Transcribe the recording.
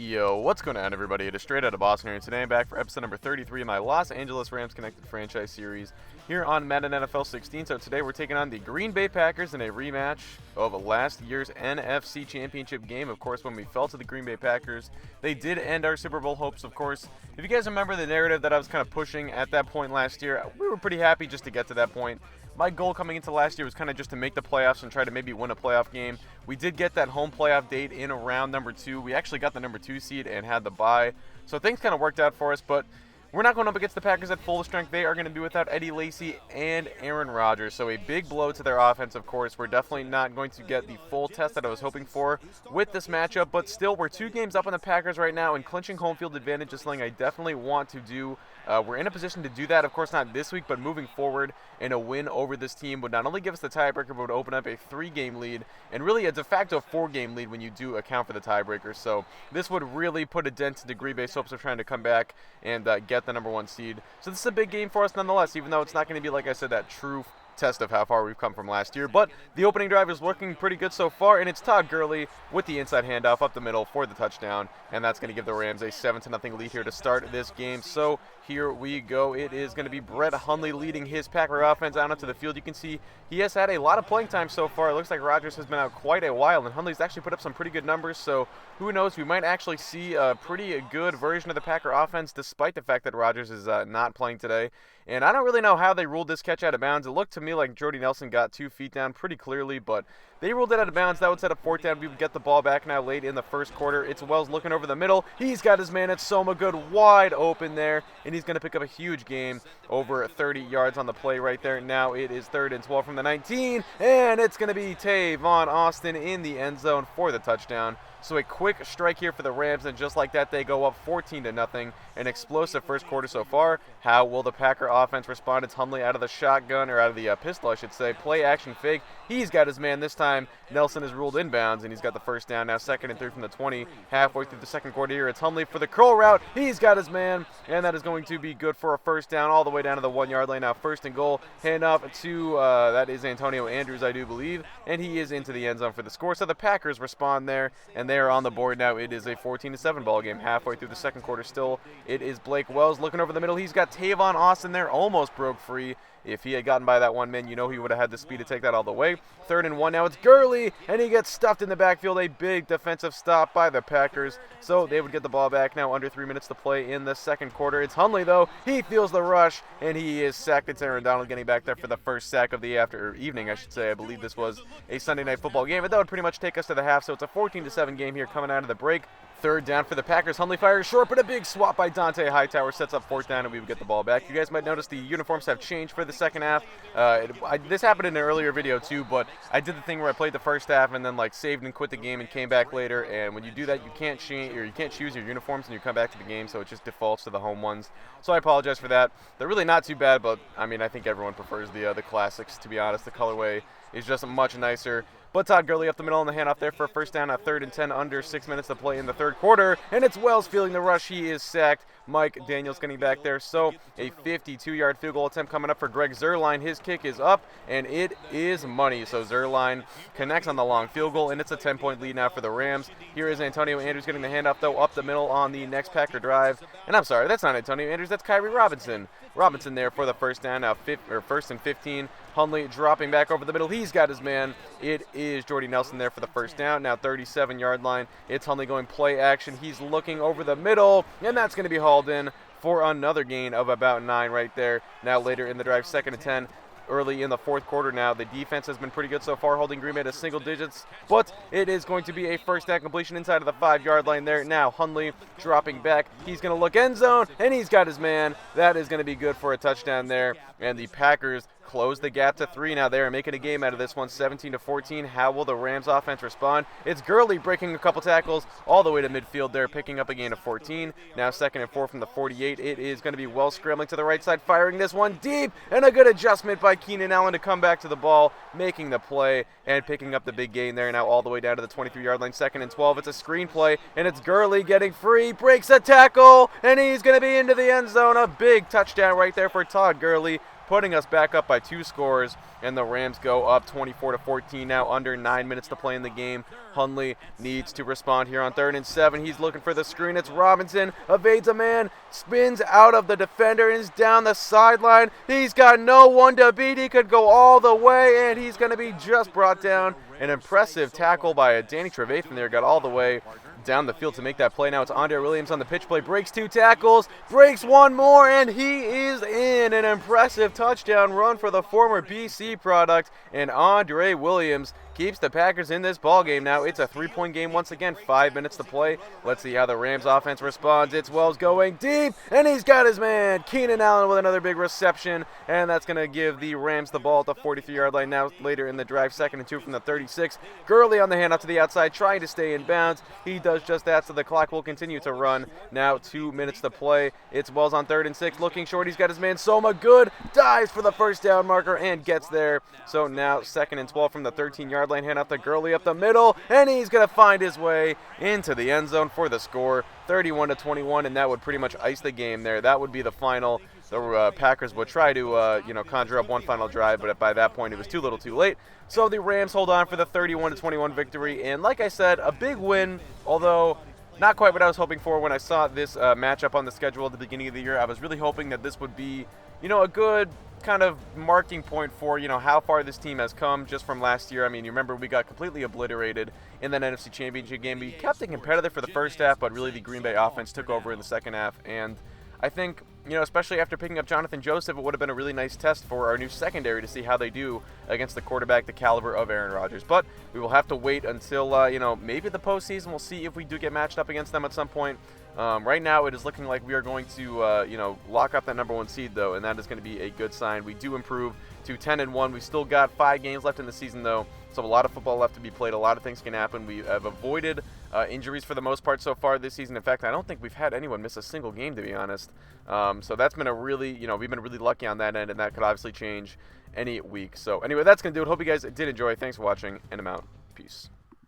Yo, what's going on, everybody? It is Straight Out of Boston here, and today I'm back for episode number 33 of my Los Angeles Rams Connected franchise series here on Madden NFL 16. So today we're taking on the Green Bay Packers in a rematch of last year's NFC Championship game. Of course, when we fell to the Green Bay Packers, they did end our Super Bowl hopes, of course. If you guys remember the narrative that I was kind of pushing at that point last year, we were pretty happy just to get to that point. My goal coming into last year was kind of just to make the playoffs and try to maybe win a playoff game. We did get that home playoff date in round number 2. We actually got the number 2 seed and had the bye. So things kind of worked out for us, but we're not going up against the Packers at full strength. They are going to be without Eddie Lacy and Aaron Rodgers. So a big blow to their offense, of course. We're definitely not going to get the full test that I was hoping for with this matchup. But still, we're 2 games up on the Packers right now, and clinching home field advantage is something I definitely want to do. We're in a position to do that, of course not this week, but moving forward, and a win over this team would not only give us the tiebreaker, but would open up a 3-game lead, and really a de facto 4-game lead when you do account for the tiebreaker. So this would really put a dent into Green Bay's hopes of trying to come back and get the number 1 seed. So this is a big game for us nonetheless, even though it's not going to be, like I said, that true test of how far we've come from last year. But the opening drive is looking pretty good so far, and it's Todd Gurley with the inside handoff up the middle for the touchdown, and that's going to give the Rams a 7-0 lead here to start this game. So here we go. It is going to be Brett Hundley leading his Packer offense out onto the field. You can see he has had a lot of playing time so far. It looks like Rodgers has been out quite a while, and Hundley's actually put up some pretty good numbers, so who knows, we might actually see a pretty good version of the Packer offense despite the fact that Rodgers is not playing today. And I don't really know how they ruled this catch out of bounds. It looked to me like Jordy Nelson got 2 feet down pretty clearly, but they ruled it out of bounds. That would set up 4th down. We would get the ball back now late in the first quarter. It's Wells looking over the middle. He's got his man at Soma Good wide open there, and he's going to pick up a huge gain over 30 yards on the play right there. Now it is 3rd and 12 from the 19, and it's going to be Tavon Austin in the end zone for the touchdown. So a quick strike here for the Rams, and just like that, they go up 14-0. An explosive first quarter so far. How will the Packer offense respond? It's Hundley out of the shotgun, or out of the pistol, I should say. Play action fake. He's got his man this time. Nelson is ruled inbounds, and he's got the first down. Now 2nd and 3 from the 20. Halfway through the second quarter here, it's Hundley for the curl route. He's got his man, and that is going to be good for a first down all the way down to the 1-yard line. Now 1st and goal. Hand off to, that is Antonio Andrews, I do believe, and he is into the end zone for the score. So the Packers respond there, and they are on the board now. It is a 14-7 ball game halfway through the second quarter still. It is Blake Wells looking over the middle. He's got Tavon Austin there, almost broke free. If he had gotten by that one man, you know he would have had the speed to take that all the way. 3rd and 1 now. It's Gurley, and he gets stuffed in the backfield. A big defensive stop by the Packers. So they would get the ball back now. Under 3 minutes to play in the second quarter. It's Hundley, though. He feels the rush, and he is sacked. It's Aaron Donald getting back there for the first sack of the evening, I should say. I believe this was a Sunday night football game, but that would pretty much take us to the half. So it's a 14-7 game here coming out of the break. 3rd down for the Packers. Hundley fires short, but a big swap by Dante Hightower sets up 4th down, and we would get the ball back. You guys might notice the uniforms have changed for the second half. This happened in an earlier video too, but I did the thing where I played the first half and then saved and quit the game and came back later. And when you do that, you can't change, or you can't choose your uniforms and you come back to the game, so it just defaults to the home ones. So I apologize for that. They're really not too bad, but I mean, I think everyone prefers the classics. To be honest, the colorway is just much nicer. But Todd Gurley up the middle on the handoff there for a first down at 3rd and 10, under 6 minutes to play in the third quarter. And it's Wells feeling the rush. He is sacked. Mike Daniels getting back there. So a 52-yard field goal attempt coming up for Greg Zuerlein. His kick is up, and it is money. So Zuerlein connects on the long field goal, and it's a 10-point lead now for the Rams. Here is Antonio Andrews getting the handoff, though, up the middle on the next Packer drive. And I'm sorry, that's not Antonio Andrews. That's Kyrie Robinson. Robinson there for the first down, now 1st and 15. Hundley dropping back over the middle. He's got his man. It is Jordy Nelson there for the first down. Now 37-yard line. It's Hundley going play action. He's looking over the middle, and that's going to be hauled in for another gain of about 9 right there. Now later in the drive, 2nd and 10. Early in the fourth quarter now. The defense has been pretty good so far, holding Green Bay to single digits, but it is going to be a first down completion inside of the 5-yard line there. Now Hundley dropping back. He's going to look end zone, and he's got his man. That is going to be good for a touchdown there, and the Packers close the gap to 3 now. They are making a game out of this one, 17-14. How will the Rams offense respond? It's Gurley breaking a couple tackles all the way to midfield there, picking up a gain of 14. Now 2nd and 4 from the 48. It is going to be Wells scrambling to the right side, firing this one deep, and a good adjustment by Keenan Allen to come back to the ball, making the play and picking up the big gain there. Now all the way down to the 23-yard line, 2nd and 12. It's a screen play, and it's Gurley getting free, breaks a tackle, and he's going to be into the end zone. A big touchdown right there for Todd Gurley. putting us back up by 2 scores, and the Rams go up 24-14 now, under 9 minutes to play in the game. Hundley needs to respond here on 3rd and 7. He's looking for the screen. It's Robinson, evades a man, spins out of the defender, and is down the sideline. He's got no one to beat. He could go all the way, and he's going to be just brought down. An impressive tackle by Danny Trevathan there, got all the way down the field to make that play. Now it's Andre Williams on the pitch play, breaks 2 tackles, breaks 1 more, and he is in. An impressive touchdown run for the former BC product, and Andre Williams keeps the Packers in this ball game. Now it's a 3-point game once again, 5 minutes to play. Let's see how the Rams offense responds. It's Wells going deep, and he's got his man Keenan Allen with another big reception, and that's going to give the Rams the ball at the 43-yard line. Now later in the drive, 2nd and 2 from the 36. Gurley on the handoff to the outside, trying to stay in bounds. He does just that, so the clock will continue to run. Now 2 minutes to play. It's Wells on 3rd and 6, looking short. He's got his man Soma, good, dives for the first down marker and gets there. So now 2nd and 12 from the 13-yard line, hand off to Gurley up the middle, and he's going to find his way into the end zone for the score, 31-21, and that would pretty much ice the game there. That would be the final. The Packers would try to conjure up one final drive, but by that point it was too little too late. So the Rams hold on for the 31-21 victory, and like I said, a big win, although not quite what I was hoping for when I saw this matchup on the schedule at the beginning of the year. I was really hoping that this would be, a good kind of marking point for, how far this team has come just from last year. I mean, you remember we got completely obliterated in that NFC Championship game. We kept it competitive for the first half, but really the Green Bay offense took over in the second half, and I think, especially after picking up Jonathan Joseph, it would have been a really nice test for our new secondary to see how they do against the quarterback the caliber of Aaron Rodgers. But we will have to wait until, maybe the postseason. We'll see if we do get matched up against them at some point. Right now, it is looking like we are going to, lock up that number 1 seed, though, and that is going to be a good sign. We do improve to 10-1. We've still got 5 games left in the season, though, so a lot of football left to be played. A lot of things can happen. We have avoided injuries for the most part so far this season. In fact, I don't think we've had anyone miss a single game, to be honest. So that's been a really, we've been really lucky on that end, and that could obviously change any week. So anyway, that's going to do it. Hope you guys did enjoy. Thanks for watching, and I'm out. Peace.